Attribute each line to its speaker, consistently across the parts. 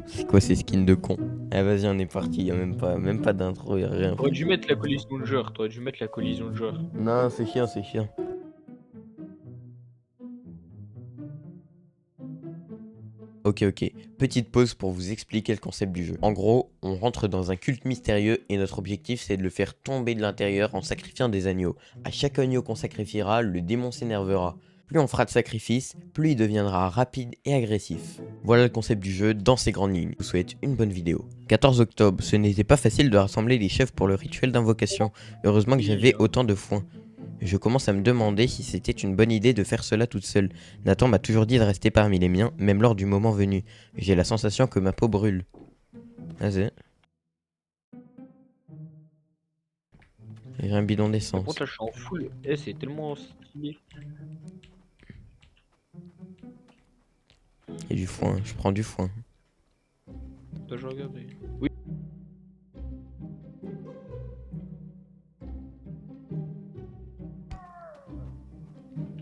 Speaker 1: C'est quoi ces skins de con? Ah vas-y, on est parti, y'a même pas d'intro, y'a rien.
Speaker 2: T'aurais dû mettre la collision de joueurs, t'aurais dû mettre la collision de joueurs.
Speaker 1: Non, c'est chiant, c'est chiant. Ok, petite pause pour vous expliquer le concept du jeu. En gros, on rentre dans un culte mystérieux et notre objectif c'est de le faire tomber de l'intérieur en sacrifiant des agneaux. À chaque agneau qu'on sacrifiera, le démon s'énervera. Plus on fera de sacrifices, plus il deviendra rapide et agressif. Voilà le concept du jeu dans ses grandes lignes. Je vous souhaite une bonne vidéo. 14 octobre, ce n'était pas facile de rassembler les chefs pour le rituel d'invocation. Heureusement que j'avais autant de foin. Je commence à me demander si c'était une bonne idée de faire cela toute seule. Nathan m'a toujours dit de rester parmi les miens, même lors du moment venu. J'ai la sensation que ma peau brûle. Vas-y. J'ai un bidon
Speaker 2: Par
Speaker 1: d'essence.
Speaker 2: contre là je suis en full. Eh c'est tellement stylé.
Speaker 1: Il y a du foin, je prends du foin.
Speaker 2: Attends, je regarde. Oui.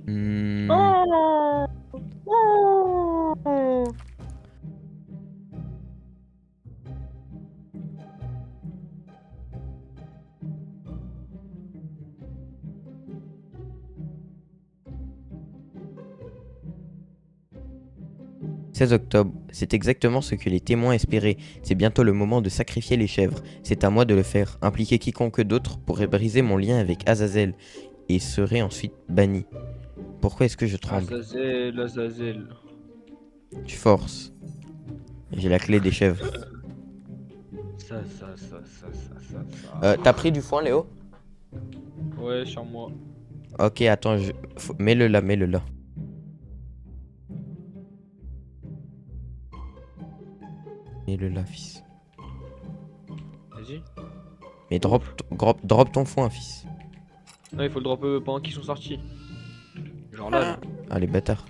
Speaker 1: Hmm.
Speaker 2: Oh
Speaker 1: 16 octobre, c'est exactement ce que les témoins espéraient. C'est bientôt le moment de sacrifier les chèvres. C'est à moi de le faire. Impliquer quiconque d'autre pourrait briser mon lien avec Azazel et serait ensuite banni. Pourquoi est-ce que je tremble?
Speaker 2: Azazel, Azazel.
Speaker 1: Tu forces. J'ai la clé des chèvres.
Speaker 2: Ça.
Speaker 1: T'as pris du foin, Léo?
Speaker 2: Ouais, sur moi.
Speaker 1: Ok, attends, mets-le là, mets-le là. Mets-le là, fils.
Speaker 2: Vas-y.
Speaker 1: Mais drop ton foin, fils.
Speaker 2: Non, il faut le drop pendant qu'ils sont sortis. Genre là.
Speaker 1: Ah, les bâtards.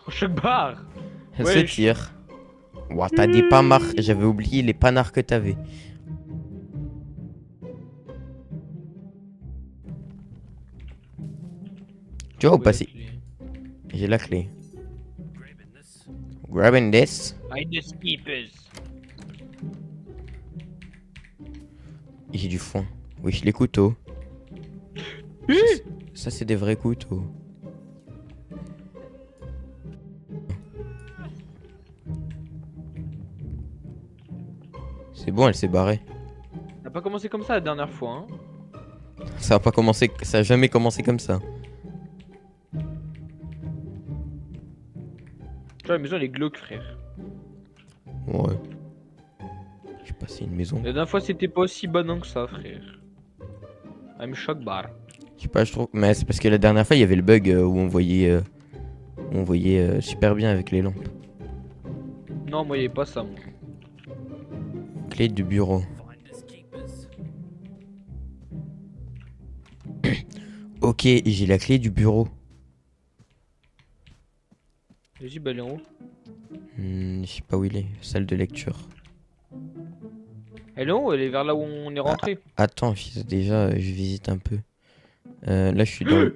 Speaker 2: Oh, choc barre.
Speaker 1: Elle se
Speaker 2: Wesh.
Speaker 1: tire. Ouah, t'as des panards. J'avais oublié les panards que t'avais. Tu vois ou pas si... J'ai la clé. Grabbing this.
Speaker 2: Hide the skippers.
Speaker 1: J'ai du foin. Oui, les couteaux.
Speaker 2: Oui.
Speaker 1: Ça c'est des vrais couteaux. C'est bon, elle s'est barrée.
Speaker 2: Ça a pas commencé comme ça la dernière fois, hein.
Speaker 1: Ça a pas commencé, ça a jamais commencé comme ça.
Speaker 2: Tu vois, la maison elle est glauque, frère.
Speaker 1: Ouais. J'ai passé une maison.
Speaker 2: La dernière fois c'était pas aussi banal que ça, frère. I'm shock bar.
Speaker 1: Je sais pas, je trouve. Mais c'est parce que la dernière fois il y avait le bug où on voyait super bien avec les lampes.
Speaker 2: Non, moi y'avait pas ça, moi.
Speaker 1: Clé du bureau. Ok, j'ai la clé du bureau.
Speaker 2: Vas-y, bah elle est en haut.
Speaker 1: Je sais pas où il est. Salle de lecture.
Speaker 2: Elle est en haut, elle est vers là où on est rentré.
Speaker 1: Attends, fils, déjà, je visite un peu. Là, je suis dans. Là,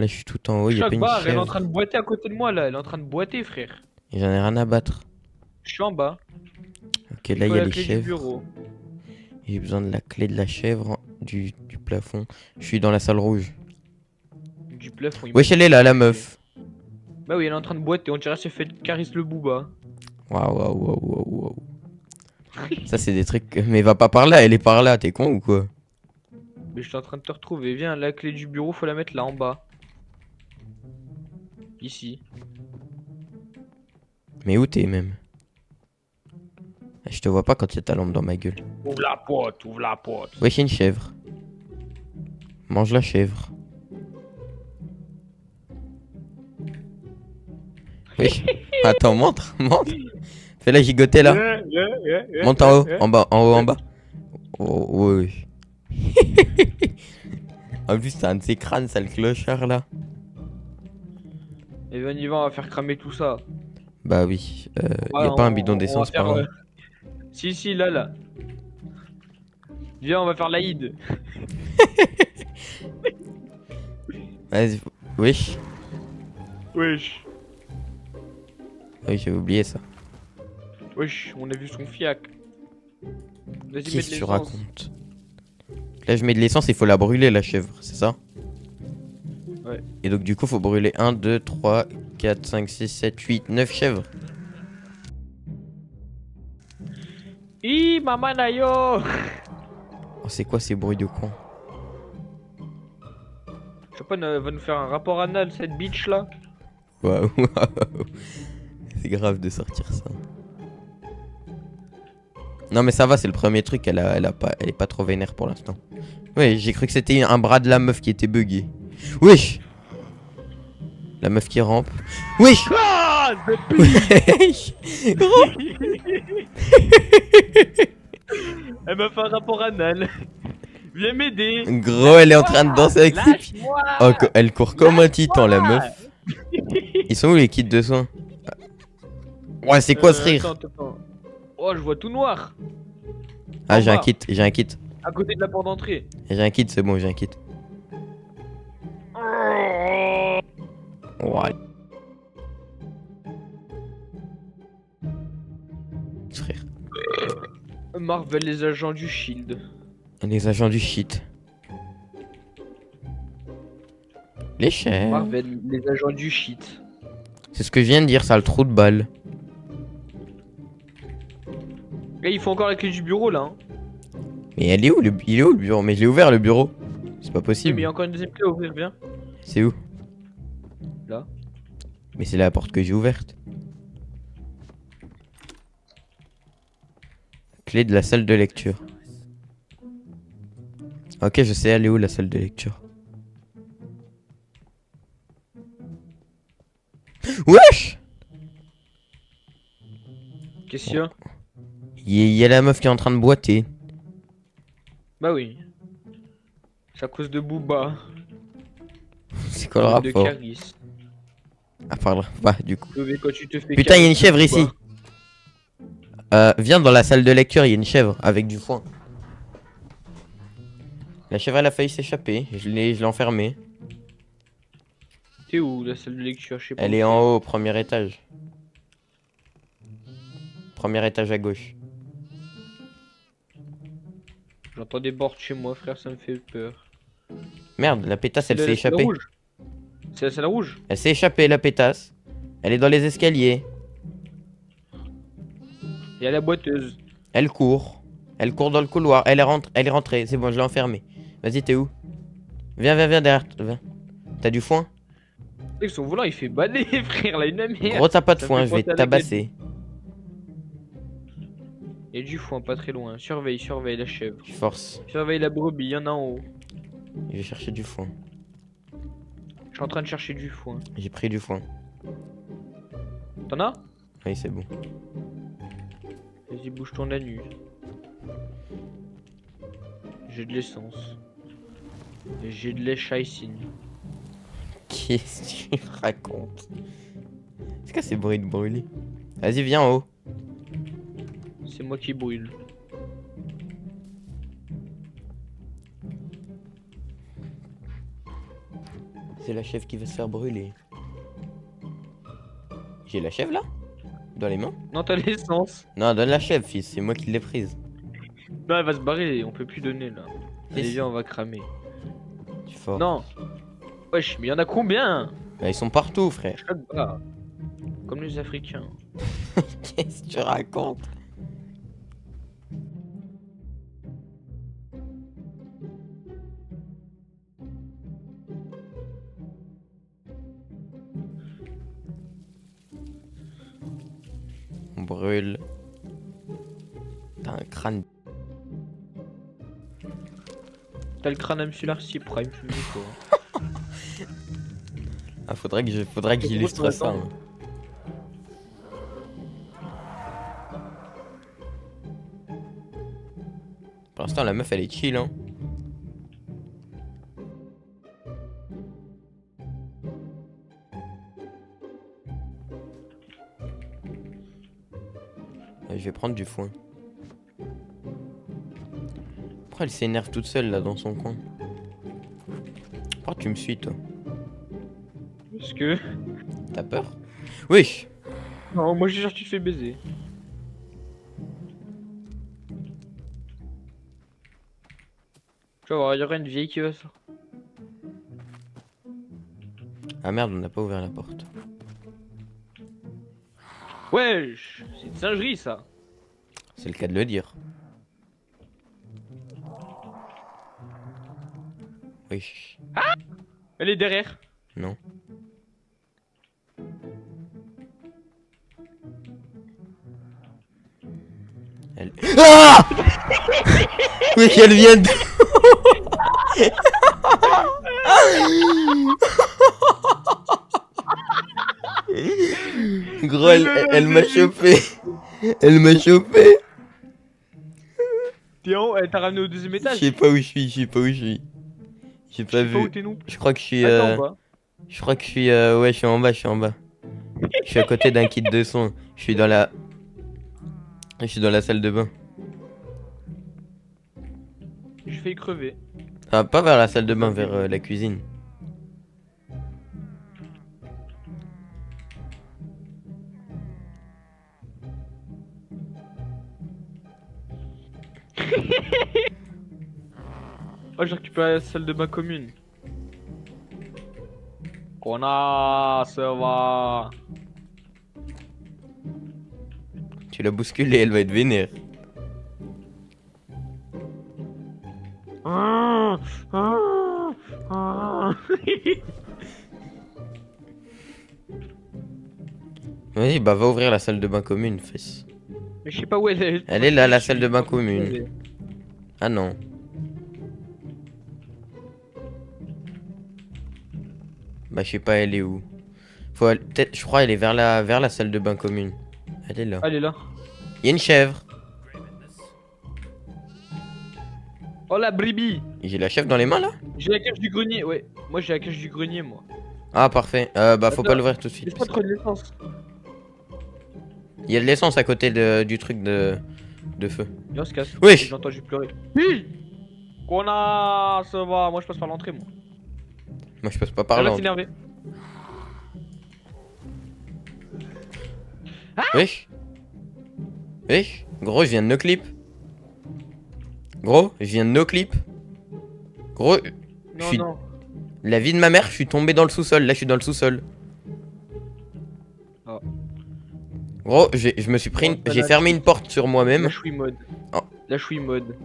Speaker 1: je suis tout en haut. Il y a pas
Speaker 2: Choc
Speaker 1: une
Speaker 2: bar, elle est en train
Speaker 1: chèvre.
Speaker 2: de boiter à côté de moi là, elle est en train de boiter, frère.
Speaker 1: Et j'en ai rien à battre.
Speaker 2: Je suis en bas.
Speaker 1: Ok,
Speaker 2: Il
Speaker 1: là, il
Speaker 2: faut
Speaker 1: y a
Speaker 2: la
Speaker 1: les
Speaker 2: clé du
Speaker 1: chèvres.
Speaker 2: bureau.
Speaker 1: J'ai besoin de la clé de la chèvre du plafond. Je suis dans la salle rouge.
Speaker 2: Du plafond. il m'a
Speaker 1: Wesh, elle
Speaker 2: dit.
Speaker 1: est là, la meuf.
Speaker 2: Bah oui, elle est en train de boiter, on dirait qu'elle s'est fait Caris le Booba.
Speaker 1: Waouh. Ça, c'est des trucs. Mais va pas par là, elle est par là. T'es con ou quoi?
Speaker 2: Mais je suis en train de te retrouver. Viens, la clé du bureau, faut la mettre là en bas. Ici.
Speaker 1: Mais où t'es même? Je te vois pas quand il y a ta lampe dans ma gueule.
Speaker 2: Ouvre la porte, ouvre la porte.
Speaker 1: Wesh, il y a une chèvre. Mange la chèvre. Wesh. Attends, montre. Fais la gigoter là. Monte en haut, en bas. Oh, oui. En plus, t'as un de ces crânes, ça le clochard là.
Speaker 2: Et on y va, on va faire cramer tout ça.
Speaker 1: Bah oui, y a
Speaker 2: Ah,
Speaker 1: pas un bidon
Speaker 2: on va
Speaker 1: d'essence
Speaker 2: faire,
Speaker 1: par là.
Speaker 2: Si, là. Viens, on va faire l'Aïd.
Speaker 1: Vas-y, wesh.
Speaker 2: Wesh.
Speaker 1: Ah oui, j'avais oublié ça.
Speaker 2: Wesh, on a vu son fiac. Vas-y, mets de
Speaker 1: Qu'est-ce que tu
Speaker 2: l'essence.
Speaker 1: racontes? Là, je mets de l'essence, il faut la brûler, la chèvre, c'est ça?
Speaker 2: Ouais.
Speaker 1: Et donc, du coup, faut brûler 1, 2, 3, 4, 5, 6, 7, 8, 9 chèvres.
Speaker 2: Hi, maman Nayo.
Speaker 1: Oh, c'est quoi ces bruits de con?
Speaker 2: Chopin va nous faire un rapport anal, cette bitch là.
Speaker 1: Waouh, c'est grave de sortir ça. Non, mais ça va, c'est le premier truc, elle est pas trop vénère pour l'instant. Ouais, j'ai cru que c'était un bras de la meuf qui était bugué. Wesh! La meuf qui rampe. Wesh!
Speaker 2: Ah,
Speaker 1: Wesh! Gros!
Speaker 2: elle m'a fait un rapport anal. Viens m'aider.
Speaker 1: Gros, elle est en train de danser avec ses pieds.
Speaker 2: Lâche-moi.
Speaker 1: Oh, elle court comme un titan, la meuf. Ils sont où les kits de soins? Ouais, c'est quoi ce rire?
Speaker 2: Attends. Oh, je vois tout noir.
Speaker 1: Ah, j'ai un
Speaker 2: Au
Speaker 1: kit, j'ai un kit.
Speaker 2: À côté de la porte d'entrée.
Speaker 1: J'ai un kit, c'est bon, j'ai un kit. Ouais. Frère.
Speaker 2: Marvel, les agents du Shield.
Speaker 1: Les agents du shit. Les chèvres.
Speaker 2: Marvel, les agents du shit.
Speaker 1: C'est ce que je viens de dire, ça, le trou de balle.
Speaker 2: Et il faut encore la clé du bureau là. Hein.
Speaker 1: Mais elle est où il est où le bureau? Mais je l'ai ouvert le bureau. C'est pas
Speaker 2: Oui, mais il
Speaker 1: possible.
Speaker 2: y a encore une deuxième clé à ouvrir, bien.
Speaker 1: C'est où?
Speaker 2: Là.
Speaker 1: Mais c'est la porte que j'ai ouverte. Clé de la salle de lecture. Ok, je sais, elle est où la salle de lecture? Wesh!
Speaker 2: Qu'est-ce qu'il y a?
Speaker 1: Il y a la meuf qui est en train de boiter.
Speaker 2: Bah oui. C'est à cause de Booba.
Speaker 1: C'est quoi le
Speaker 2: De
Speaker 1: rapport?
Speaker 2: Caris.
Speaker 1: Ah, pardon. Bah, du coup.
Speaker 2: Quand tu te fais
Speaker 1: Putain, il y a une
Speaker 2: caresser
Speaker 1: chèvre
Speaker 2: de
Speaker 1: ici.
Speaker 2: Booba.
Speaker 1: Viens dans la salle de lecture, il y a une chèvre avec du foin. La chèvre, elle a failli s'échapper. Je l'ai enfermée.
Speaker 2: T'es où la salle de lecture? Je sais pas.
Speaker 1: Elle
Speaker 2: où
Speaker 1: est
Speaker 2: c'est.
Speaker 1: en haut, au premier étage. Premier étage à gauche.
Speaker 2: J'entends des bords chez moi, frère, ça me fait peur.
Speaker 1: Merde, la pétasse, elle
Speaker 2: C'est
Speaker 1: s'est
Speaker 2: la salle
Speaker 1: échappée.
Speaker 2: rouge. C'est la salle rouge.
Speaker 1: Elle s'est échappée, la pétasse. Elle est dans les escaliers.
Speaker 2: Il y a la boiteuse.
Speaker 1: Elle court. Elle court dans le couloir. Elle est rentrée. C'est bon, je l'ai enfermée. Vas-y, t'es où? Viens derrière. Viens. T'as du foin?
Speaker 2: Avec son volant, il fait bader, frère, là, une merde.
Speaker 1: Gros, t'as pas de
Speaker 2: Ça me
Speaker 1: foin,
Speaker 2: fait
Speaker 1: je vais
Speaker 2: penser
Speaker 1: te
Speaker 2: à la
Speaker 1: tabasser.
Speaker 2: Il y a du foin, pas très loin. Surveille la chèvre.
Speaker 1: Je force.
Speaker 2: Surveille la brebis, il y en a en haut.
Speaker 1: Je vais chercher du foin.
Speaker 2: Je suis en train de chercher du foin.
Speaker 1: J'ai pris du foin.
Speaker 2: T'en as?
Speaker 1: Oui, c'est bon.
Speaker 2: Vas-y, bouge ton anus. J'ai de l'essence. Et j'ai de l'échaïcine.
Speaker 1: Qu'est-ce que tu racontes? C'est quoi ces bruits de brûler? Vas-y, viens en haut.
Speaker 2: C'est moi qui brûle.
Speaker 1: C'est la chèvre qui va se faire brûler. J'ai la chèvre là? Dans les mains?
Speaker 2: Non, t'as l'essence.
Speaker 1: Non, donne la chèvre, fils. C'est moi qui l'ai prise.
Speaker 2: Non, elle va se barrer, on peut plus donner là. Allez,
Speaker 1: si.
Speaker 2: viens, on va cramer.
Speaker 1: Tu fort.
Speaker 2: Non. Wesh, mais y en a combien?
Speaker 1: Bah, ils sont partout, frère.
Speaker 2: Chaque bras. Comme les Africains.
Speaker 1: Qu'est-ce que tu racontes? On brûle. T'as un crâne.
Speaker 2: T'as le crâne amsulaire si prime, je me dis quoi.
Speaker 1: Ah, faudrait que j'illustre ça. Hein. Pour l'instant, la meuf elle est chill, hein. Je vais prendre du foin. Pourquoi elle s'énerve toute seule là dans son coin? Pourquoi tu me suis toi?
Speaker 2: Parce que.
Speaker 1: T'as peur? Oui.
Speaker 2: Non, moi j'ai sûr que tu te fais baiser. Tu vas voir, il y aura une vieille qui va sortir.
Speaker 1: Ah merde, on n'a pas ouvert la porte.
Speaker 2: Wesh, c'est une singerie ça.
Speaker 1: C'est le cas de le dire. Oui.
Speaker 2: Elle est derrière.
Speaker 1: Non. Elle... Ah oui, elle vient de... Gros, elle m'a chopé. Elle m'a chopé.
Speaker 2: T'es en haut, elle t'a ramené au deuxième
Speaker 1: Je
Speaker 2: étage.
Speaker 1: sais pas où je suis, je sais pas où je suis. J'ai
Speaker 2: Je
Speaker 1: pas
Speaker 2: sais pas où
Speaker 1: vu.
Speaker 2: t'es non plus.
Speaker 1: Je crois que je suis...
Speaker 2: Attends, bah.
Speaker 1: Je crois que je suis... Ouais, je suis en bas, je suis en bas. Je suis à côté d'un kit de son. Je suis dans la... Je suis dans la salle de bain.
Speaker 2: Je fais crever.
Speaker 1: Ah, pas vers la salle de bain, vers la cuisine.
Speaker 2: Oh, j'ai récupéré la salle de bain commune. Ça va.
Speaker 1: Tu l'as bousculée, elle va être vénère. Vas-y, bah va ouvrir la salle de bain commune, fesse.
Speaker 2: Mais je sais pas où elle est.
Speaker 1: Elle est là, la salle de bain commune. Ah non. Bah je sais pas, elle est où. Peut-être, je crois, elle est vers la salle de bain commune. Elle est là.
Speaker 2: Elle est là.
Speaker 1: Il y a une chèvre.
Speaker 2: Oh la bribi.
Speaker 1: J'ai la chèvre dans les mains là.
Speaker 2: J'ai la cache du grenier, ouais. Moi j'ai la cache du grenier, moi.
Speaker 1: Ah parfait. Bah faut
Speaker 2: Attends,
Speaker 1: pas l'ouvrir tout de suite.
Speaker 2: Laisse-moi trop de l'essence.
Speaker 1: Il y a de l'essence à côté du truc de feu.
Speaker 2: Viens, on se casse.
Speaker 1: Wesh.
Speaker 2: J'ai entendu pleurer. Oui. Ça va. Moi je passe par l'entrée, moi.
Speaker 1: Moi je passe pas par
Speaker 2: Elle
Speaker 1: là.
Speaker 2: va s'énerver.
Speaker 1: Wesh. Wesh. Gros, je viens de no clip. Gros, je viens de no clip. Gros, je
Speaker 2: Non,
Speaker 1: suis...
Speaker 2: non.
Speaker 1: La vie de ma mère, je suis tombé dans le sous-sol. Là, je suis dans le sous-sol.
Speaker 2: Oh.
Speaker 1: Gros, je me suis pris... J'ai fermé une porte sur moi-même.
Speaker 2: Là je suis mode.
Speaker 1: Oh.
Speaker 2: Là je suis mode.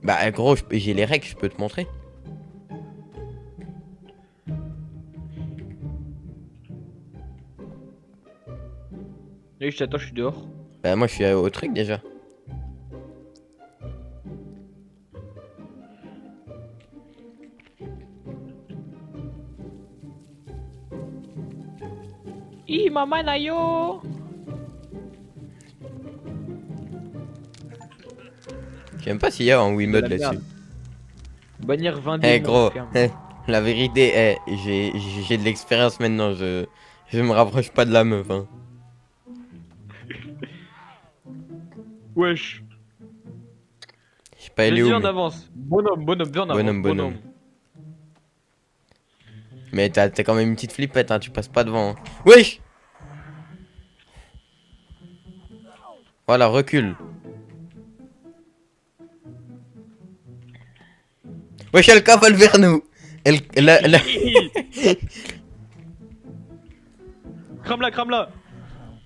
Speaker 1: Bah gros, j'ai les règles, je peux te montrer.
Speaker 2: Là je t'attends, je suis dehors.
Speaker 1: Bah moi je suis au truc déjà.
Speaker 2: Ih, maman Nayo.
Speaker 1: Je sais même pas s'il y a un Wiimote
Speaker 2: la
Speaker 1: là-dessus.
Speaker 2: merde. Bannière 20
Speaker 1: Eh
Speaker 2: démons,
Speaker 1: gros,
Speaker 2: ferme.
Speaker 1: la vérité, j'ai de l'expérience maintenant, je me rapproche pas de la meuf. Hein.
Speaker 2: Wesh.
Speaker 1: Je sais pas elle est
Speaker 2: Vas-y,
Speaker 1: où.
Speaker 2: on avance. Bonhomme, viens en avance.
Speaker 1: Bonhomme. Mais t'as quand même une petite flippette, hein, tu passes pas devant. Hein. Wesh. Voilà, recule. Wesh, elle cavale vers nous. Elle
Speaker 2: Crame-la.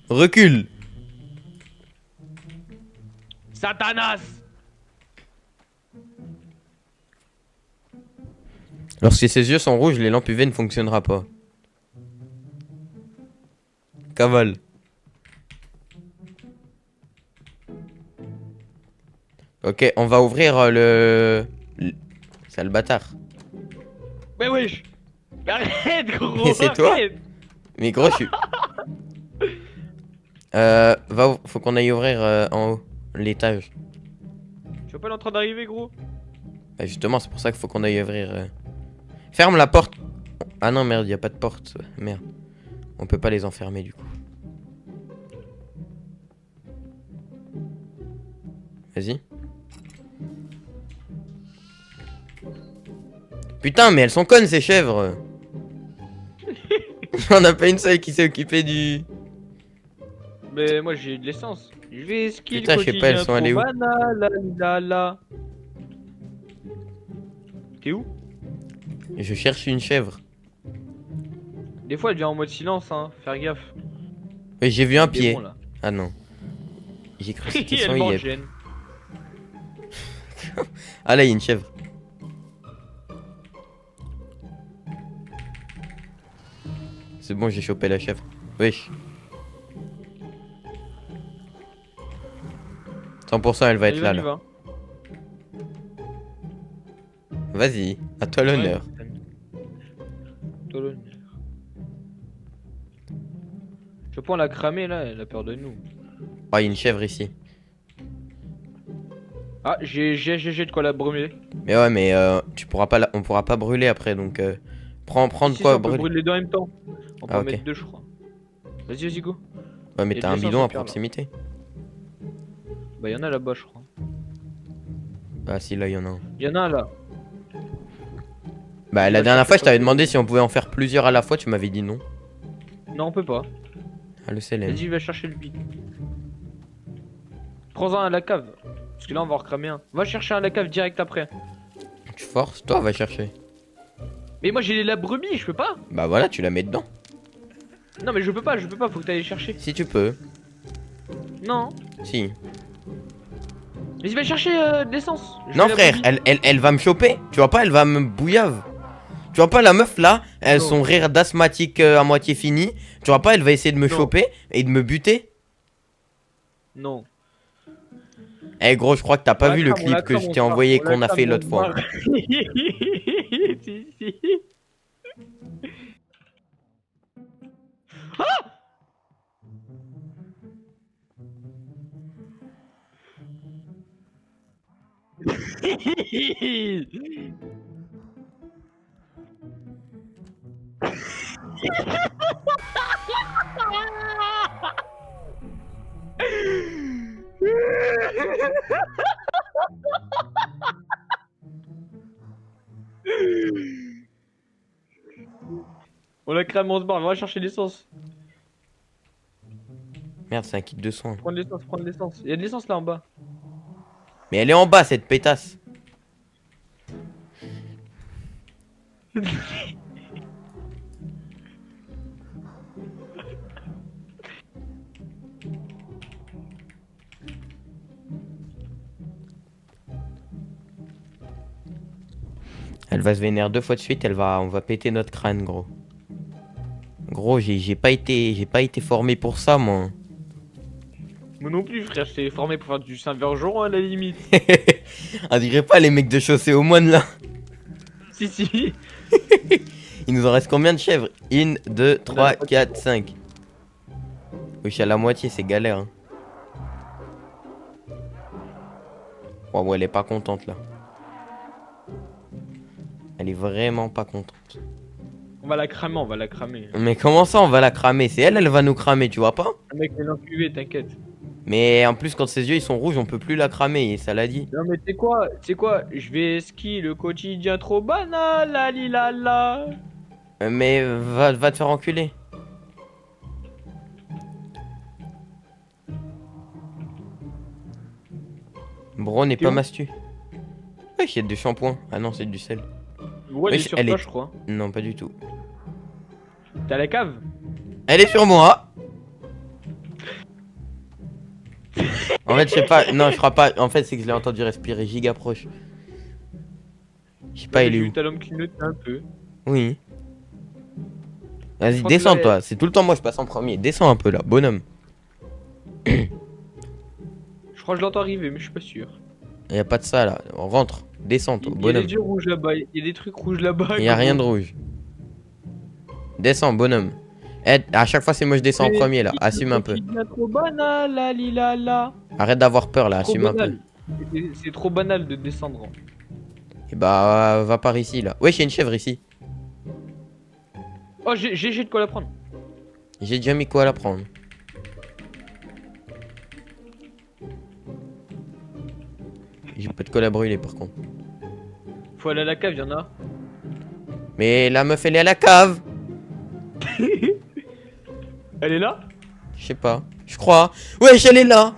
Speaker 1: recule.
Speaker 2: Satanas.
Speaker 1: Lorsque ses yeux sont rouges, les lampes UV ne fonctionnera pas. Cavale. Ok, on va ouvrir Sale bâtard.
Speaker 2: Mais wesh. Mais arrête, gros.
Speaker 1: Mais c'est toi.
Speaker 2: arrête.
Speaker 1: Mais gros, je suis... faut qu'on aille ouvrir en haut, l'étage.
Speaker 2: Tu vois pas, elle est en train d'arriver, gros.
Speaker 1: Bah justement, c'est pour ça qu'il faut qu'on aille ouvrir... Ferme la porte. Ah non, merde, y a pas de porte. Merde. On peut pas les enfermer, du coup. Vas-y. Putain, mais elles sont connes, ces chèvres. On a pas une seule qui s'est occupée du...
Speaker 2: Mais moi j'ai de l'essence. Je vais skill.
Speaker 1: Putain, je sais pas, elles sont allées où?
Speaker 2: La. T'es où?
Speaker 1: Je cherche une chèvre.
Speaker 2: Des fois, elle vient en mode silence, hein. Faire gaffe.
Speaker 1: Oui, j'ai vu un
Speaker 2: Des
Speaker 1: pied.
Speaker 2: bons, là.
Speaker 1: Ah non. J'ai cru que c'était son
Speaker 2: Elle
Speaker 1: yep.
Speaker 2: m'enchaîne.
Speaker 1: Ah là, il y a une chèvre. C'est bon, j'ai chopé la chèvre. Wesh. 100% elle va être
Speaker 2: Allez,
Speaker 1: là,
Speaker 2: on y
Speaker 1: là.
Speaker 2: va.
Speaker 1: Vas-y, à toi l'honneur.
Speaker 2: Ouais, toi l'honneur. Je pense la cramer là, elle a peur de nous.
Speaker 1: Oh, il y a une chèvre ici.
Speaker 2: Ah, j'ai de quoi la brûler.
Speaker 1: Mais ouais, mais tu pourras pas on pourra pas brûler après, donc prends de
Speaker 2: Si,
Speaker 1: quoi
Speaker 2: on peut
Speaker 1: brûler.
Speaker 2: brûler les deux en même temps. On peut
Speaker 1: Ah
Speaker 2: en
Speaker 1: ok.
Speaker 2: mettre deux, je crois. Vas-y, go.
Speaker 1: Ouais, mais
Speaker 2: Y a
Speaker 1: t'as
Speaker 2: de
Speaker 1: un
Speaker 2: l'essence
Speaker 1: bidon
Speaker 2: au
Speaker 1: à
Speaker 2: pire, là.
Speaker 1: proximité.
Speaker 2: Bah, y'en a là-bas, je crois.
Speaker 1: Ah si, là, il y en a un.
Speaker 2: Y'en a un là.
Speaker 1: Bah,
Speaker 2: Il
Speaker 1: la
Speaker 2: va
Speaker 1: dernière
Speaker 2: chercher
Speaker 1: fois, je t'avais
Speaker 2: comme
Speaker 1: demandé si on pouvait en faire plusieurs à la fois, tu m'avais dit non.
Speaker 2: Non, on peut pas.
Speaker 1: Ah, le CLM.
Speaker 2: Vas-y, va chercher le bid. Prends-en un à la cave. Parce que là, on va en recramer un. Va chercher un à la cave direct après.
Speaker 1: Tu forces, toi, va chercher.
Speaker 2: Mais moi, j'ai la brebis, je peux pas.
Speaker 1: Bah voilà, tu la mets dedans.
Speaker 2: Non, mais je peux pas, faut que t'ailles chercher.
Speaker 1: Si tu peux.
Speaker 2: Non.
Speaker 1: Si.
Speaker 2: Vas-y, va chercher de l'essence. Je
Speaker 1: Non
Speaker 2: vais la
Speaker 1: frère,
Speaker 2: brebis.
Speaker 1: elle va me choper. Tu vois pas, elle va me bouillave. Tu vois pas la meuf là, elle
Speaker 2: Non.
Speaker 1: son rire d'asthmatique à moitié fini. Tu vois pas, elle va essayer de me
Speaker 2: Non.
Speaker 1: choper et de me buter.
Speaker 2: Non.
Speaker 1: Eh gros, je crois que t'as pas vu le clip que je t'ai envoyé qu'on a fait l'autre fois.
Speaker 2: Si, si. On l'a cramé, on se barre, va chercher l'essence.
Speaker 1: Merde, c'est un kit de soins.
Speaker 2: Prends de l'essence, prends de l'essence. Il y a de l'essence là en bas.
Speaker 1: Mais elle est en bas cette pétasse. Elle va se vénérer deux fois de suite, on va péter notre crâne, gros. Gros, j'ai pas été formé pour ça, moi.
Speaker 2: Moi non plus, frère, je t'ai formé pour faire du Saint-Vergeron à la limite.
Speaker 1: On dirait pas les mecs de chaussée au moine là.
Speaker 2: Si, si.
Speaker 1: Il nous en reste combien de chèvres? 1, 2, 3, 4, 5. Oui, je suis à la moitié, c'est galère. Hein. Oh, ouais, elle est pas contente là. Elle est vraiment pas contente.
Speaker 2: On va la cramer, on va la cramer.
Speaker 1: Mais comment ça, on va la cramer? C'est elle, elle va nous cramer, tu vois pas?
Speaker 2: Le mec, il est enculé, t'inquiète.
Speaker 1: Mais en plus, quand ses yeux ils sont rouges, on peut plus la cramer, et ça l'a dit.
Speaker 2: Non, mais tu sais quoi, je vais ski le quotidien trop banal, la li la la.
Speaker 1: Mais va te faire enculer. Bro n'est
Speaker 2: T'es
Speaker 1: pas
Speaker 2: où?
Speaker 1: mastu. Ouais, il y a du shampoing. Ah non, c'est du sel.
Speaker 2: Ouais,
Speaker 1: Oui,
Speaker 2: elle est sur
Speaker 1: elle
Speaker 2: toi,
Speaker 1: est-
Speaker 2: je crois.
Speaker 1: Non, pas du tout.
Speaker 2: T'as la cave?
Speaker 1: Elle est sur moi. En fait, je sais pas. Non, je crois pas. En fait, c'est que je l'ai entendu respirer giga proche. Je sais pas, il est
Speaker 2: J'ai
Speaker 1: où?
Speaker 2: vu ta lampe clignoter un peu.
Speaker 1: Oui.
Speaker 2: Je
Speaker 1: Vas-y,
Speaker 2: crois que
Speaker 1: descends
Speaker 2: là,
Speaker 1: toi. C'est tout le temps moi je passe en premier. Descends un peu là, bonhomme.
Speaker 2: Je crois que je l'entends arriver, mais je suis pas sûr.
Speaker 1: Y a pas de ça là. On rentre. Descends toi,
Speaker 2: Il y a
Speaker 1: bonhomme.
Speaker 2: des yeux rouges là-bas, il y a des trucs rouges là-bas.
Speaker 1: Y a
Speaker 2: gros.
Speaker 1: rien de rouge. Descends, bonhomme. Eh, à chaque fois c'est moi je descends en
Speaker 2: Mais
Speaker 1: premier là.
Speaker 2: il
Speaker 1: Assume un peu.
Speaker 2: devient trop banal, la li la la.
Speaker 1: Arrête d'avoir peur là.
Speaker 2: Trop
Speaker 1: Assume un peu.
Speaker 2: banal. C'est trop banal de descendre.
Speaker 1: Et bah va par ici là. Wesh, y a une chèvre ici.
Speaker 2: Oh, j'ai de quoi la prendre.
Speaker 1: J'ai déjà mis quoi à la prendre. J'ai pas de quoi la brûler par contre.
Speaker 2: Faut aller à la cave, y'en a.
Speaker 1: Mais la meuf elle est à la cave.
Speaker 2: Elle est là?
Speaker 1: Je sais pas. Je crois. Wesh, elle est là.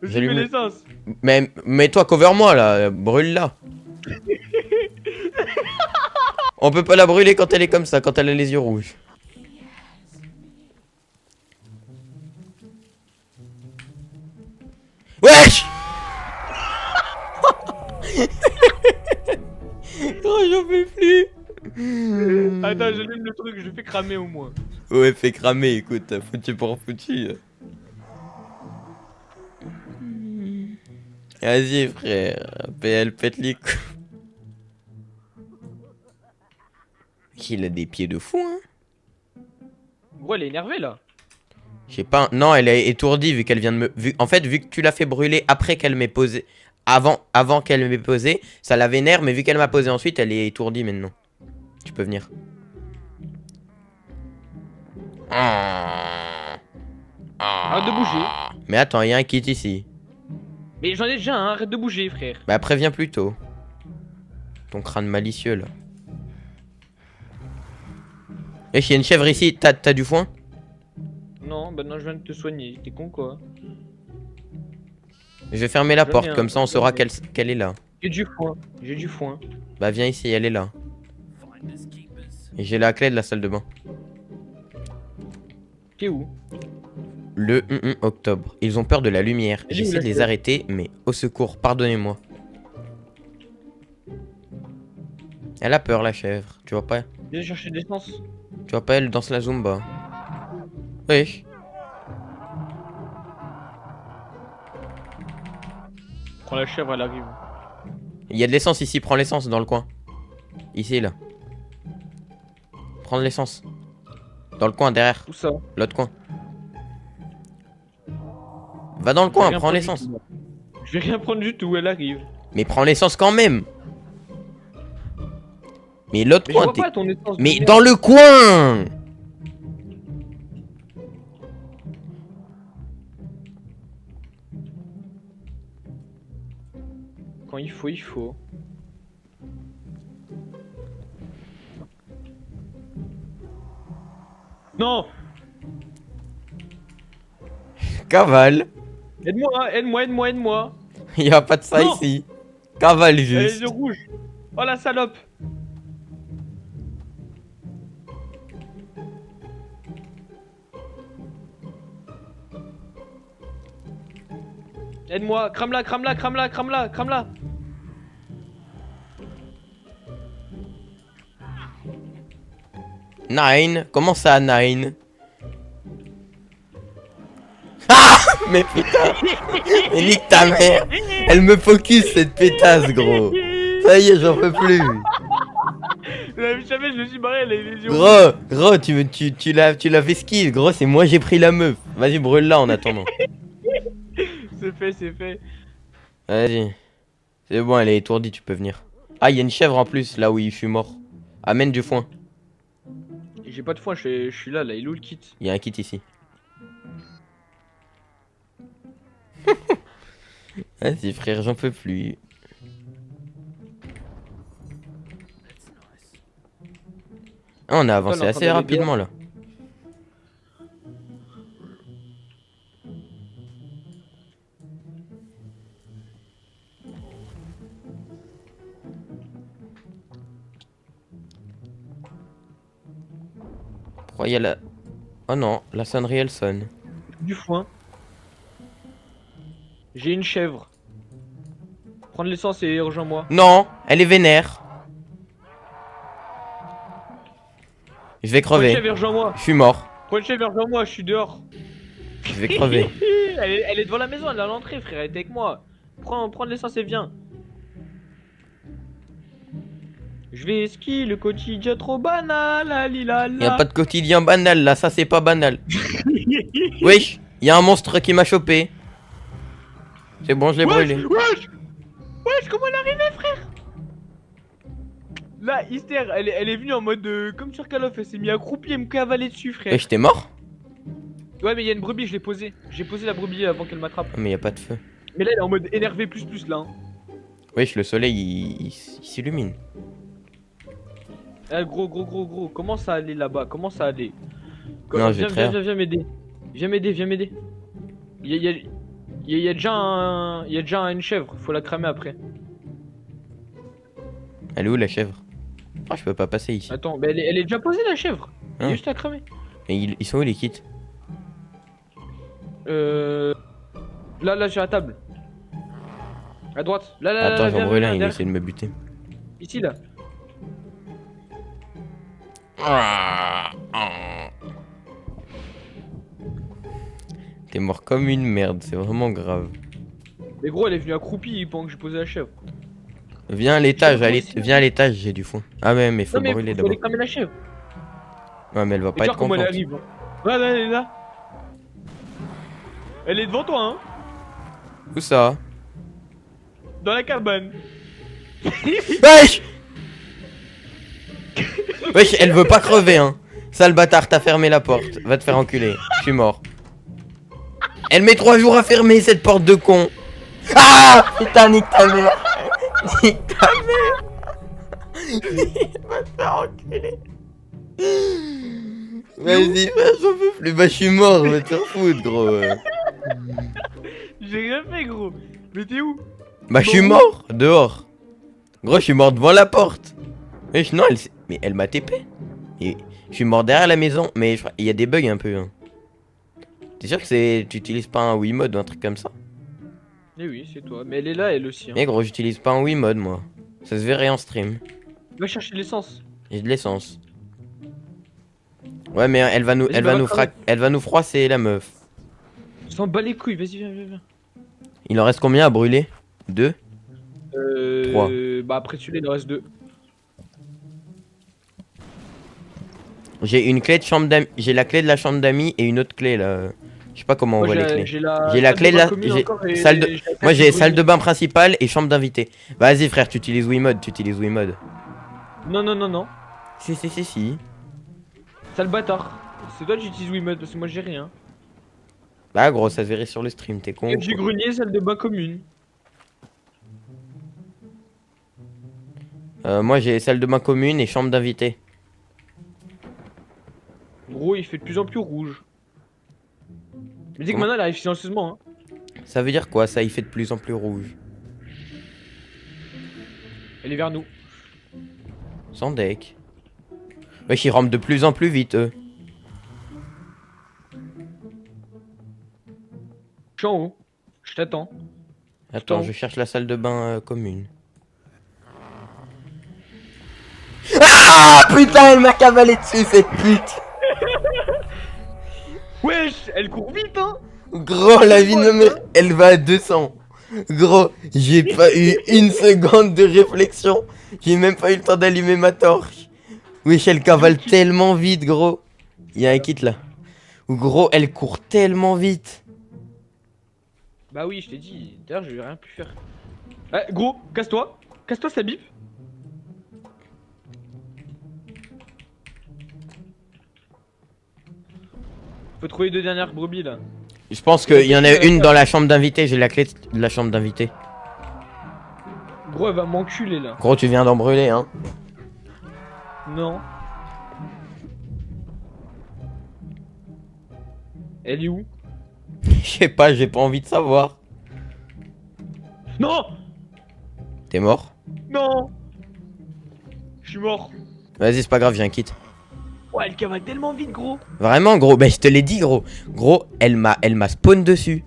Speaker 2: J'ai mis l'essence.
Speaker 1: Mais mets-toi cover moi là, brûle-la. On peut pas la brûler quand elle est comme ça, quand elle a les yeux rouges. Wesh. Oh, j'en peux plus.
Speaker 2: Attends, j'allume le truc, je fais cramer au moins.
Speaker 1: Ouais, fais cramer, écoute, foutu pour foutu. Vas-y, frère, PL pète les coups. Il a des pieds de fou, hein.
Speaker 2: Gros, elle est énervée là.
Speaker 1: Je sais pas, non, elle est étourdie vu qu'elle vient de me... En fait, vu que tu l'as fait brûler après qu'elle m'ait posé... Avant qu'elle m'ait posé, ça la vénère, mais vu qu'elle m'a posé ensuite, elle est étourdie maintenant. Tu peux venir.
Speaker 2: Arrête de bouger.
Speaker 1: Mais attends, il y a un kit ici.
Speaker 2: Mais j'en ai déjà un, arrête de bouger, frère.
Speaker 1: Bah préviens plus tôt. Ton crâne malicieux là. Et il y a une chèvre ici, t'as du foin?
Speaker 2: Non, bah non, je viens de te soigner, t'es con quoi.
Speaker 1: Je vais fermer la
Speaker 2: J'en ai
Speaker 1: porte,
Speaker 2: un,
Speaker 1: comme ça on
Speaker 2: j'en
Speaker 1: saura
Speaker 2: ai.
Speaker 1: qu'elle est là.
Speaker 2: J'ai du foin, j'ai du foin.
Speaker 1: Bah viens ici, elle est là. Et j'ai la clé de la salle de bain.
Speaker 2: T'es où?
Speaker 1: Le 11 octobre. Ils ont peur de la lumière.
Speaker 2: Elle est où,
Speaker 1: J'essaie
Speaker 2: la
Speaker 1: de les
Speaker 2: chèvre?
Speaker 1: arrêter, mais au secours, pardonnez-moi. Elle a peur la chèvre, tu vois pas?
Speaker 2: Viens chercher de l'essence.
Speaker 1: Tu vois pas, elle danse la Zumba. Oui.
Speaker 2: Prends la chèvre, elle arrive.
Speaker 1: Il y a de l'essence ici, prends l'essence dans le coin. Ici, là. Prends de l'essence. Dans le coin, derrière.
Speaker 2: Où ça?
Speaker 1: L'autre coin. Va dans le
Speaker 2: Je vais
Speaker 1: coin,
Speaker 2: rien
Speaker 1: prends
Speaker 2: prendre du
Speaker 1: l'essence.
Speaker 2: tout. Je vais rien prendre du tout, elle arrive.
Speaker 1: Mais prends l'essence quand même. Mais l'autre
Speaker 2: Mais je
Speaker 1: coin,
Speaker 2: vois
Speaker 1: t'es...
Speaker 2: pas ton essence.
Speaker 1: Mais
Speaker 2: de
Speaker 1: dans
Speaker 2: merde.
Speaker 1: le coin.
Speaker 2: Quand il faut, il faut. Non!
Speaker 1: Cavale.
Speaker 2: Aide-moi, aide-moi, aide-moi, aide-moi!
Speaker 1: Il y a pas de ça
Speaker 2: Non.
Speaker 1: ici. Cavale
Speaker 2: Elle est
Speaker 1: juste.
Speaker 2: de rouge! Oh la salope! Aide-moi, crame-la, crame-la, crame-la, crame-la, crame-la!
Speaker 1: Nine. Comment ça, Nine? Ah. Mais putain. Mais nique ta mère. Elle me focus cette pétasse, gros. Ça y est, j'en peux plus.
Speaker 2: Jamais je me suis barré, elle a les yeux.
Speaker 1: Gros, tu l'as esquive, gros, c'est moi j'ai pris la meuf. Vas-y, brûle-la en attendant.
Speaker 2: C'est fait, c'est fait.
Speaker 1: Vas-y. C'est bon, elle est étourdie, tu peux venir. Ah, il y a une chèvre en plus, là où je suis mort. Amène du foin.
Speaker 2: J'ai pas de foin, je suis là, il est où le kit?
Speaker 1: Il y a un kit ici. Vas-y, frère, j'en peux plus. Ah, on a avancé
Speaker 2: on est en train
Speaker 1: assez
Speaker 2: d'aller
Speaker 1: rapidement là. Pourquoi il y a la... Oh non, la sonnerie elle sonne.
Speaker 2: Du foin. J'ai une chèvre. Prends de l'essence et rejoins-moi.
Speaker 1: Non, elle est vénère. Je vais
Speaker 2: Prends une
Speaker 1: crever.
Speaker 2: chèvre et rejoins-moi.
Speaker 1: Je suis mort.
Speaker 2: Prends une chèvre et rejoins-moi, je suis dehors.
Speaker 1: Je vais crever.
Speaker 2: Elle est devant la maison, elle est à l'entrée, frère, elle est avec moi. Prends de l'essence et viens. Je vais ski, le quotidien trop banal, alilala.
Speaker 1: Y a pas de quotidien banal là, ça c'est pas banal. Wesh, y a un monstre qui m'a chopé. C'est bon, je l'ai brûlé.
Speaker 2: Wesh, comment elle est arrivée, frère? Là, Easter, elle est venue en mode comme sur Call of, elle s'est mis accroupie et me cavaler dessus, frère.
Speaker 1: Wesh, t'es mort?
Speaker 2: Ouais, mais il y a une brebis, je l'ai posée. J'ai posé la brebis avant qu'elle m'attrape.
Speaker 1: Ah, mais y a pas de feu.
Speaker 2: Mais là, elle est en mode énervé plus là. Hein.
Speaker 1: Wesh, le soleil il s'illumine.
Speaker 2: Eh, gros, comment ça allait là-bas? Comment ça allait?
Speaker 1: Non, je vais te faire.
Speaker 2: Viens m'aider. Viens m'aider. Il y a déjà une chèvre, faut la cramer après.
Speaker 1: Elle est où la chèvre? Ah, je peux pas passer ici.
Speaker 2: Attends, mais elle est déjà posée la chèvre. Il y a
Speaker 1: Hein.
Speaker 2: juste à cramer.
Speaker 1: Et ils sont où les kits?
Speaker 2: Là sur la table. À droite. Là,
Speaker 1: Attends,
Speaker 2: là,
Speaker 1: j'en brûle un, il
Speaker 2: derrière.
Speaker 1: essaie de me buter.
Speaker 2: Ici là.
Speaker 1: T'es mort comme une merde, c'est vraiment grave.
Speaker 2: Mais gros, elle est venue accroupie pendant que j'ai posé la chèvre.
Speaker 1: Viens à l'étage,
Speaker 2: Je sais pas
Speaker 1: viens à l'étage, j'ai du fond. Ah ouais, mais faut
Speaker 2: Non mais
Speaker 1: brûler
Speaker 2: faut aller
Speaker 1: d'abord.
Speaker 2: cramer la chèvre.
Speaker 1: Ouais, mais elle va
Speaker 2: Et
Speaker 1: pas être
Speaker 2: regarde comment elle
Speaker 1: contente.
Speaker 2: arrive. Hein. Là, elle est là. Elle est devant toi, hein.
Speaker 1: Où ça?
Speaker 2: Dans la cabane.
Speaker 1: Wesh! Wesh, elle veut pas crever, hein. Sale bâtard, t'as fermé la porte. Va te faire enculer. Je suis mort. Elle met 3 jours à fermer cette porte de con. Ah! Putain, nique ta mère. Nique ta mère. Va te faire enculer. Vas-y, frère, j'en peux plus. Bah, je suis mort, va te faire foutre, gros.
Speaker 2: J'ai rien fait, gros. Mais t'es où?
Speaker 1: Bah, je suis mort, dehors. Gros, je suis mort devant la porte. Wesh, non, mais elle m'a TP. Et je suis mort derrière la maison, mais il y a des bugs un peu. Hein. T'es sûr que tu utilises pas un Wiimote ou un truc comme ça?
Speaker 2: Eh oui, c'est toi. Mais elle est là, elle aussi. Hein.
Speaker 1: Mais gros, j'utilise pas un Wiimote, moi. Ça se verrait en stream.
Speaker 2: Va chercher de l'essence.
Speaker 1: J'ai de l'essence. Ouais, mais elle va nous,
Speaker 2: Vas-y, bah, va crever.
Speaker 1: elle va nous froisser, la meuf.
Speaker 2: Je s'en bats les couilles. Vas-y, viens.
Speaker 1: Il en reste combien à brûler? 2? Trois.
Speaker 2: Bah après celui-là, il en reste 2.
Speaker 1: J'ai une clé de chambre d'amis. J'ai la clé de la chambre d'amis et une autre clé là. Je sais pas comment on voit les clés.
Speaker 2: J'ai
Speaker 1: J'ai la clé de la. Moi j'ai salle de bain principale et chambre d'invité. Vas-y frère, tu utilises Wiimote,
Speaker 2: Non.
Speaker 1: Si.
Speaker 2: Sale bâtard. C'est toi qui utilises Wiimote parce que moi j'ai rien.
Speaker 1: Bah gros, ça se verrait sur le stream, t'es con.
Speaker 2: J'ai grenier, salle de bain commune.
Speaker 1: Moi j'ai salle de bain commune et chambre d'invité.
Speaker 2: Gros, il fait de plus en plus rouge. Mais dis que
Speaker 1: Comment
Speaker 2: maintenant elle arrive silencieusement. Hein.
Speaker 1: Ça veut dire quoi ça, il fait de plus en plus rouge?
Speaker 2: Elle est vers nous.
Speaker 1: Sans deck. Wesh, ils rampent de plus en plus vite eux.
Speaker 2: Je suis en haut. Je t'attends.
Speaker 1: Attends,
Speaker 2: Attends.
Speaker 1: je cherche la salle de bain commune. Ah putain, elle m'a cavalé dessus cette pute.
Speaker 2: Wesh, elle court vite hein.
Speaker 1: Gros, la vie de mère, elle va à 200. Gros, j'ai pas eu une seconde de réflexion. J'ai même pas eu le temps d'allumer ma torche. Wesh, elle cavale tellement vite, gros. Il y a un kit là. Gros, elle court tellement vite.
Speaker 2: Bah oui, je t'ai dit. D'ailleurs, je vais rien plus faire. Eh, gros, casse-toi. Casse-toi, ça bip. Faut trouver les 2 dernières brebis là.
Speaker 1: Je pense qu'il y en a une dans la chambre d'invité. J'ai la clé de la chambre d'invité.
Speaker 2: Gros, elle va m'enculer là.
Speaker 1: Gros, tu viens d'en brûler, hein.
Speaker 2: Non. Elle est où?
Speaker 1: Je sais pas, j'ai pas envie de savoir.
Speaker 2: Non.
Speaker 1: T'es mort?
Speaker 2: Non. Je suis mort.
Speaker 1: Vas-y, c'est pas grave, j'ai un kit.
Speaker 2: Ouais, elle cavale tellement vite, gros.
Speaker 1: Vraiment, gros, bah je te l'ai dit, gros. Gros, elle m'a spawn dessus.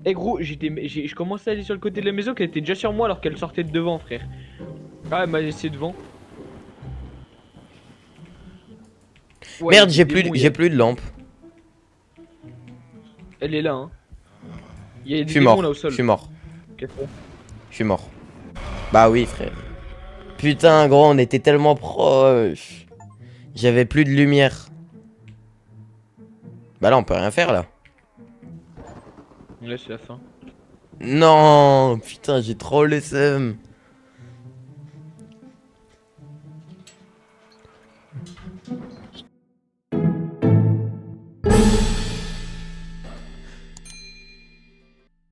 Speaker 2: Eh gros, je commençais à aller sur le côté de la maison qu'elle était déjà sur moi alors qu'elle sortait de devant, frère. Ah, elle m'a laissé devant. Ouais,
Speaker 1: Merde,
Speaker 2: il y a
Speaker 1: j'ai
Speaker 2: des
Speaker 1: plus,
Speaker 2: démons,
Speaker 1: j'ai plus de lampe.
Speaker 2: Elle est là, hein. Il y a
Speaker 1: Je
Speaker 2: des
Speaker 1: suis
Speaker 2: démons
Speaker 1: mort,
Speaker 2: là au
Speaker 1: je
Speaker 2: sol.
Speaker 1: suis mort,
Speaker 2: Qu'est-ce que c'est?
Speaker 1: je suis mort. Bah oui, frère. Putain, gros, on était tellement proches. J'avais plus de lumière. Bah là, on peut rien faire, là.
Speaker 2: Là, c'est la fin.
Speaker 1: Non, putain, j'ai trop le seum.